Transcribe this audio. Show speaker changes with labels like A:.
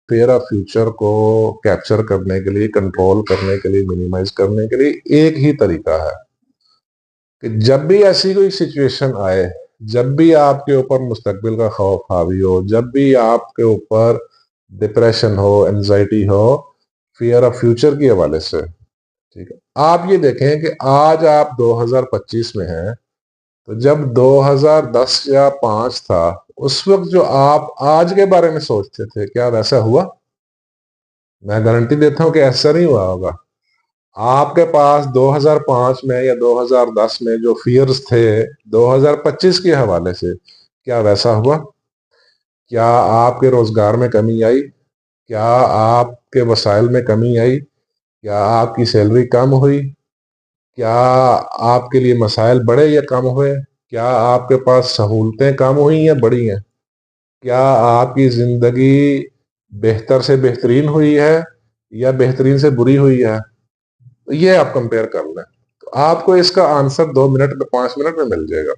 A: Fear of future کو capture کرنے کے لیے، کنٹرول کرنے کے لیے، منیمائز کرنے کے لیے ایک ہی طریقہ ہے کہ جب بھی ایسی کوئی سچویشن آئے، جب بھی آپ کے اوپر مستقبل کا خوف حاوی ہو، جب بھی آپ کے اوپر depression who, anxiety who, fear of future کے حوالے سے، ٹھیک ہے، آپ یہ دیکھیں کہ آج آپ 2025 میں ہیں، تو جب 2010 یا 5 تھا، اس وقت جو آپ آج کے بارے میں سوچتے تھے، کیا ویسا ہوا؟ میں گارنٹی دیتا ہوں کہ ایسا نہیں ہوا ہوگا۔ آپ کے پاس 2005 میں یا 2010 میں جو فیئرز تھے 2025 کے حوالے سے، کیا ویسا ہوا؟ کیا آپ کے روزگار میں کمی آئی؟ کیا آپ کے وسائل میں کمی آئی؟ کیا آپ کی سیلری کم ہوئی؟ کیا آپ کے لیے مسائل بڑھے یا کم ہوئے؟ کیا آپ کے پاس سہولتیں کم ہوئی یا بڑھی ہیں؟ کیا آپ کی زندگی بہتر سے بہترین ہوئی ہے یا بہترین سے بری ہوئی ہے؟ یہ آپ کمپیئر کر لیں، تو آپ کو اس کا آنسر 2 منٹ میں 5 منٹ میں مل جائے گا۔